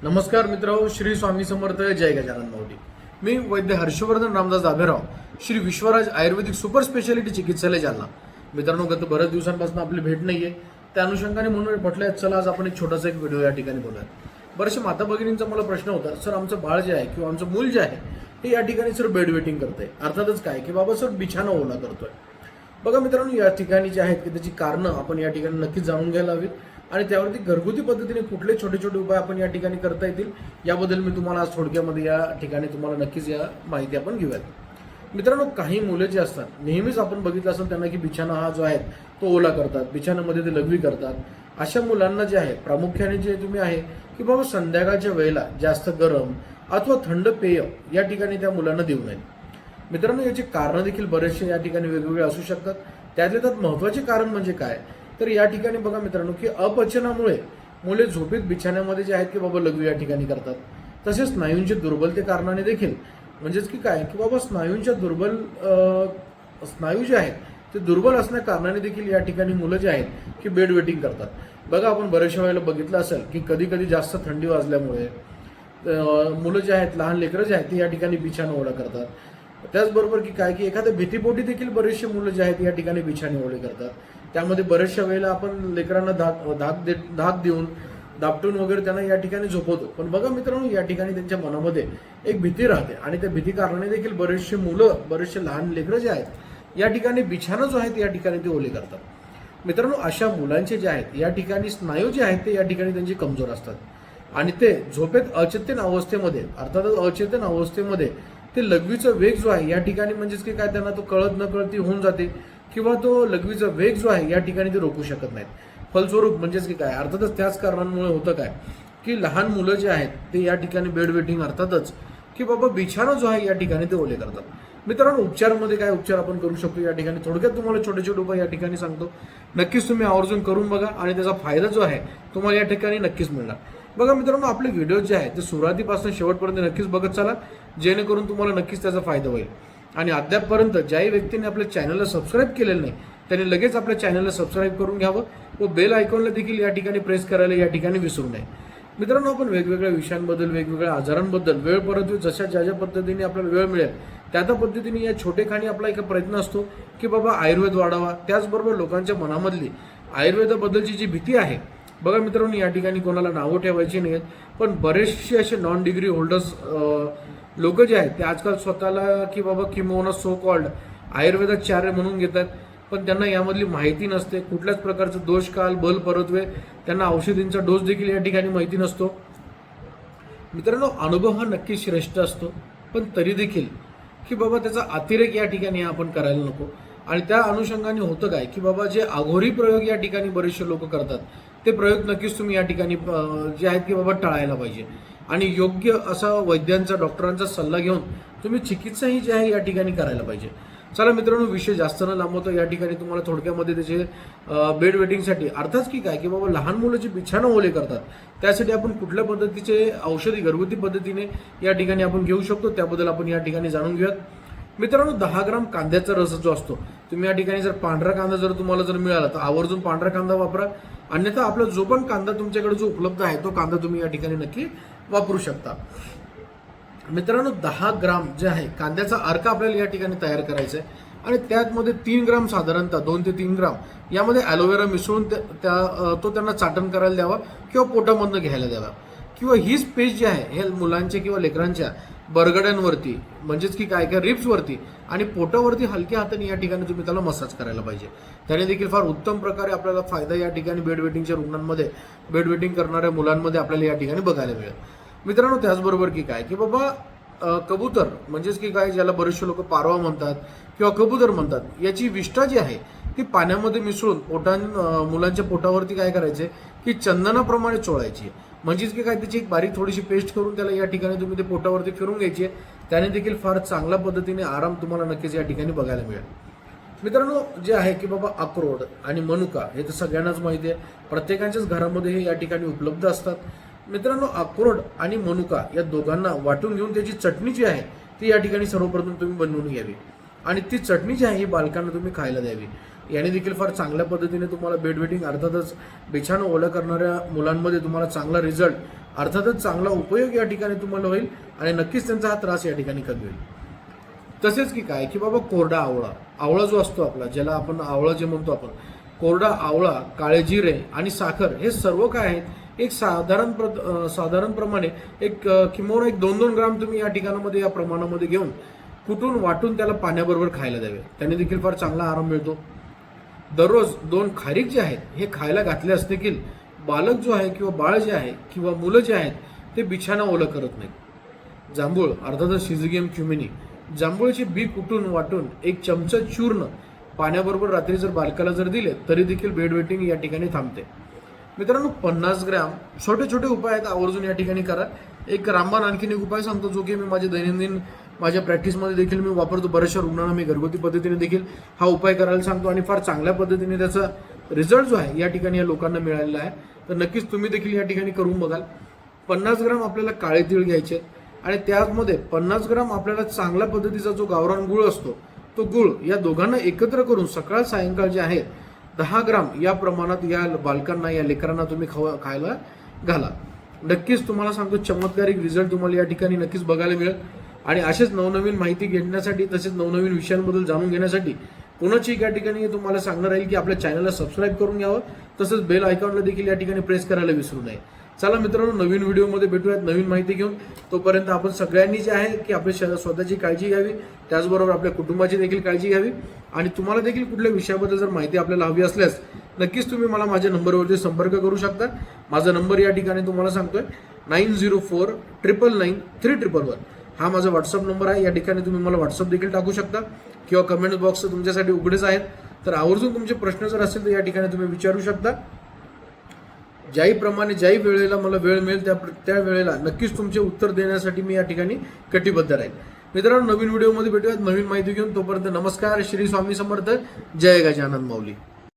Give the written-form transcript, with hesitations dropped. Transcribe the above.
नमस्कार मित्रांनो, श्री स्वामी समर्थ, जय गजानन माऊली. मी वैद्य हर्षवर्धन रामदास दाभेराव, श्री विश्वराज आयुर्वेदिक super speciality चिकित्सालय जालना. मित्रांनो, गत बऱ्याच दिवसांपासून आपली भेट नाहीये, त्या अनुषंगाने म्हणून म्हटलं चला आज आपण एक छोटासा एक व्हिडिओ या ठिकाणी बोलूया. बरेचसे माता भगिनींचा मला प्रश्न होता, सर आमचं बाळ जे आहे किंवा आमचं मूल जे आहे हे या ठिकाणी सर बेड वेटिंग करतंय. अर्थातच काय की बाबा सर बिछाना ओला करतोय. बघा मित्रांनो, या ठिकाणी जे आहेत की त्याची कारणं आपण या ठिकाणी नक्कीच जाणून घ्यायला हवीत आणि त्यावरती घरगुती पद्धतीने कुठले छोटे छोटे उपाय आपण या ठिकाणी करता येतील याबद्दल मी तुम्हाला आज थोडक्यामध्ये या ठिकाणी तुम्हाला नक्कीच या माहिती आपण घेऊयात. मित्रांनो, काही मुलं जे असतात नेहमीच आपण बघितलं असेल त्यांना की बिछाना हा जो आहे तो ओला करतात, बिछाण्यामध्ये ते लघवी करतात. अशा मुलांना जे आहे प्रामुख्याने जे तुम्ही आहे की बाबा संध्याकाळच्या वेळेला जास्त गरम अथवा थंड पेय या ठिकाणी त्या मुलांना देऊ नये. मित्रांनो, याची कारणं देखील बरेचसे या ठिकाणी वेगवेगळे असू शकतात. त्यातले त्यात महत्त्वाचे कारण म्हणजे काय तर या ठिकाणी बघा मित्रांनो की अपचनामुळे मुले झोपेत बिछाण्यामध्ये जे आहेत की बाबा लघवी या ठिकाणी करतात. तसेच स्नायूंचे दुर्बलते कारणाने देखील म्हणजेच की काय की बाबा स्नायूंच्या स्नायू जे आहेत ते दुर्बल असण्या कारणाने देखील या ठिकाणी मुलं जे आहेत की बेड वेटिंग करतात. बघा, आपण बऱ्याचशा वेळेला बघितलं असेल की कधी कधी जास्त थंडी वाजल्यामुळे मुलं जे आहेत, लहान लेकरं जे आहेत ते या ठिकाणी बिछाना ओला करतात. त्याचबरोबर की काय की एखाद्या भीतीपोटी देखील बरेचसे मुलं जे आहेत या ठिकाणी बिछाने ओले करतात. त्यामध्ये बऱ्याचशा वेळेला आपण लेकरांना धाक देऊन दापटून वगैरे त्यांना या ठिकाणी झोपवतो. पण बघा मित्रांनो, या ठिकाणी त्यांच्या मनामध्ये एक भीती राहते आणि त्या भीती कारणाने देखील बरेचसे लहान लेकरं जे आहेत या ठिकाणी बिछाना जो आहे ते या ठिकाणी ते ओले करतात. मित्रांनो, अशा मुलांचे जे आहेत या ठिकाणी स्नायू जे आहेत ते या ठिकाणी त्यांचे कमजोर असतात आणि ते झोपेत अचेतन अवस्थेमध्ये ते लघवीचा वेग जो आहे या ठिकाणी म्हणजेच की काय त्यांना तो कळत न कळती होऊन जाते किंवा तो लघवीचा वेग जो आहे या ठिकाणी ते रोखू शकत नाहीत. फलस्वरूप म्हणजेच की काय अर्थातच त्याच कारणांमुळे होतं काय की लहान मुलं जे आहेत ते या ठिकाणी बेड वेटिंग अर्थातच की बाबा बिछाना जो आहे या ठिकाणी ते ओले करतात. मित्रांनो, उपचारामध्ये काय उपचार आपण करू शकतो या ठिकाणी थोडक्यात तुम्हाला छोटे छोटे उपाय या ठिकाणी सांगतो. नक्कीच तुम्ही आवर्जून करून बघा आणि त्याचा फायदा जो आहे तुम्हाला या ठिकाणी नक्कीच मिळणार. बघा मित्रांनो, आपले व्हिडिओ जे आहेत ते सुरुवातीपासून शेवटपर्यंत नक्कीच बघत चला, जेणेकरून तुम्हाला नक्कीच त्याचा फायदा होईल. आणि अद्यापपर्यंत ज्याही व्यक्तीने आपल्या चॅनलला सबस्क्राईब केलेलं नाही त्यांनी लगेच आपल्या चॅनलला सबस्क्राईब करून घ्यावं व बेल आयकॉनला देखील या ठिकाणी प्रेस करायला या ठिकाणी विसरू नये. मित्रांनो, आपण वेगवेगळ्या विषयांबद्दल, वेगवेगळ्या आजारांबद्दल वेळ परत जशा ज्या पद्धतीने आपल्याला वेळ मिळेल त्या पद्धतीने या छोटेखानी आपला एक प्रयत्न असतो की बाबा आयुर्वेद वाढावा. त्याचबरोबर लोकांच्या मनामधली आयुर्वेदाबद्दलची जी भीती आहे, बघा मित्रांनो, या ठिकाणी कोणाला नावं ठेवायची नाहीत, पण बरेचसे असे नॉन डिग्री होल्डर्स लोक जे आहेत ते आजकाल स्वतःला की बाबा किंवा सो कॉल्ड आयुर्वेदाचार्य म्हणून घेतात. पण त्यांना यामधली माहिती नसते, कुठल्याच प्रकारचं दोषकाल बल परत्वे त्यांना औषधींचा डोस देखील या ठिकाणी माहिती नसतो. मित्रांनो, अनुभव हा नक्की श्रेष्ठ असतो, पण तरी देखील की बाबा त्याचा अतिरेक या ठिकाणी आपण करायला नको. आणि त्या अनुषंगाने होतं काय की बाबा जे अघोरी प्रयोग या ठिकाणी बरेचसे लोक करतात ते प्रयोग नक्कीच तुम्ही या ठिकाणी जे आहेत की बाबा टाळायला पाहिजे आणि योग्य असा वैद्यांचा, डॉक्टरांचा सल्ला घेऊन तुम्ही चिकित्साही जी आहे या ठिकाणी करायला पाहिजे. चला मित्रांनो, विषय जास्त न लांबवतो या ठिकाणी तुम्हाला थोडक्यामध्ये त्याचे बेड वेटिंगसाठी अर्थात की काय की बाबा लहान मुलं जे बिछाना ओले करतात त्यासाठी आपण कुठल्या पद्धतीचे औषधी घरगुती पद्धतीने या ठिकाणी आपण घेऊ शकतो त्याबद्दल आपण या ठिकाणी जाणून घेऊयात. मित्रांनो, 10 ग्राम कांद्याचा रस जो असतो, तुम्ही या ठिकाणी जर पांढरा कांदा जर तुम्हाला जर मिळाला तर आवर्जून पांढरा कांदा वापरा. अन्यथा आपला जो पण कांदा तुमच्याकडे जो उपलब्ध आहे तो कांदा तुम्ही या ठिकाणी नक्की वापरू शकता. मित्रांनो, 10 ग्राम जे आहे कांद्याचा अर्क आपल्याला या ठिकाणी तयार करायचा आहे आणि त्यामध्ये 3 ग्राम साधारणतः 2 ते 3 ग्राम यामध्ये ॲलोवेरा मिसळून तो त्यांना चाटण करायला द्यावा किंवा पोटामधनं घ्यायला द्यावा. किंवा हीच पेस्ट जी आहे हे मुलांच्या किंवा लेकरांच्या बरगड्यांवरती म्हणजेच की काय रिप्सवरती आणि पोटावरती हलक्या हाताने या ठिकाणी तुम्ही त्याला मसाज करायला पाहिजे. त्याने देखील फार उत्तम प्रकारे आपल्याला फायदा या ठिकाणी बेड वेटिंगच्या रुग्णांमध्ये, बेड वेटिंग करणाऱ्या मुलांमध्ये आपल्याला या ठिकाणी बघायला मिळेल. मित्रांनो, त्याचबरोबर की काय की बाबा कबूतर म्हणजेच की काय ज्याला बरेचसे लोक पारवा म्हणतात किंवा कबूतर म्हणतात, याची विष्ठा जी आहे ती पाण्यामध्ये मिसळून मुलांच्या पोटावरती काय करायचे की चंदनाप्रमाणे चोळायची. म्हणजेच की काय त्याची एक बारीक थोडीशी पेस्ट करून त्याला या ठिकाणी तुम्ही ते पोटावरती फिरून घ्यायची. त्याने देखील फार चांगल्या पद्धतीने आराम तुम्हाला नक्कीच या ठिकाणी बघायला मिळेल. मित्रांनो, जे आहे की बाबा अक्रोड आणि मनुका हे तर सगळ्यांनाच माहिती आहे, प्रत्येकाच्याच घरामध्ये हे या ठिकाणी उपलब्ध असतात. मित्रांनो, अक्रोड आणि मनुका या दोघांना वाटून घेऊन त्याची चटणी जी आहे ती या ठिकाणी सर्वप्रथम तुम्ही बनवून घ्यावी आणि ती चटणी जी आहे ही बालकांना तुम्ही खायला द्यावी. याने देखील फार चांगल्या पद्धतीने तुम्हाला बेड वेटिंग अर्थातच बिछाना ओला करणाऱ्या मुलांमध्ये तुम्हाला चांगला रिझल्ट अर्थातच चांगला उपयोग या ठिकाणी तुम्हाला होईल आणि नक्कीच त्यांचा हा त्रास या ठिकाणी कमी होईल. तसेच की काय की बाबा कोरडा आवळा जो असतो आपला, ज्याला आपण आवळा जे म्हणतो आपण, कोरडा आवळा, काळे जिरे आणि साखर हे सर्व काय आहेत एक साधारणप्रमाणे एक किंवा एक 2-2 ग्राम तुम्ही या ठिकाणामध्ये या प्रमाणामध्ये घेऊन कुटून वाटून त्याला पाण्याबरोबर खायला द्यावे. त्याने देखील फार चांगला आराम मिळतो. दररोज 2 खारीक जे आहेत हे खायला घातल्यास देखील बालक जो आहे किंवा बाळ जे आहे किंवा मुलं जे आहेत ते बिछाना ओलं करत नाहीत. जांभूळ अर्थातच शिझिगियम क्युमिनी, जांभूळची बी कुटून वाटून 1 चमचा चूर्ण पाण्याबरोबर रात्री जर बालकाला जर दिले तरी देखील बेड वेटिंग या ठिकाणी थांबते. मित्रांनो 50 ग्रॅम छोटे छोटे उपाय आहेत, आवर्जून या ठिकाणी करा. एक रामबाण आणखीन एक उपाय सांगतो जो की मी माझ्या दैनंदिन माझ्या प्रॅक्टिसमध्ये देखील मी वापरतो. बऱ्याचशा रुग्णांना मी घरगुती पद्धतीने देखील हा उपाय करायला सांगतो आणि फार चांगल्या पद्धतीने त्याचा रिझल्ट जो आहे या ठिकाणी या लोकांना मिळालेला आहे. तर नक्कीच तुम्ही देखील या ठिकाणी करून बघाल. 50 ग्रॅम आपल्याला काळे तीळ घ्यायचे आणि त्यामध्ये 50 ग्रॅम आपल्याला चांगल्या पद्धतीचा जो गावरान गुळ असतो तो गुळ या दोघांना एकत्र करून सकाळ सायंकाळ जे आहे 10 ग्राम या प्रमाणात या बालकांना या लेकरांना तुम्ही खायला घाला. नक्कीच तुम्हाला सांगतो चमत्कारिक रिझल्ट तुम्हाला या ठिकाणी नक्कीच बघायला मिळेल. आणि असेच नवनवीन माहिती घेण्यासाठी तसेच नवनवीन विषयांबद्दल जाणून घेण्यासाठी पुन्हा या ठिकाणी तुम्हाला सांगणार राहील की आपल्या चॅनलला सबस्क्राईब करून घ्यावं, तसंच बेल आयकॉनला देखील या ठिकाणी प्रेस करायला विसरू नये. चला मित्रांनो, नवीन व्हिडिओमध्ये भेटूयात नवीन माहिती घेऊन. तोपर्यंत आपण सगळ्यांनी जे आहे की आपली स्वतःची काळजी घ्यावी, त्याचबरोबर आपल्या कुटुंबाची देखील काळजी घ्यावी. आणि तुम्हाला देखील कुठल्या विषयाबद्दल जर माहिती आपल्याला हवी असल्यास नक्कीच तुम्ही मला माझ्या नंबरवरती संपर्क करू शकता. माझा नंबर या ठिकाणी तुम्हाला सांगतोय 9049993311. हा माझा व्हॉट्सअप नंबर आहे. या ठिकाणी तुम्ही मला व्हॉट्सअप देखील टाकू शकता किंवा कमेंट बॉक्स तुमच्यासाठी उघडेच आहेत. तर आवर्जून तुमचे प्रश्न जर असतील तर या ठिकाणी तुम्ही विचारू शकता. ज्याही वेळेला मला वेळ मिळेल त्या वेळेला नक्कीच तुमचे उत्तर देण्यासाठी मी या ठिकाणी कटिबद्ध राहील. मित्रांनो, नवीन व्हिडिओमध्ये भेटूयात नवीन माहिती घेऊन. तोपर्यंत नमस्कार. श्री स्वामी समर्थ. जय गजानन माऊली.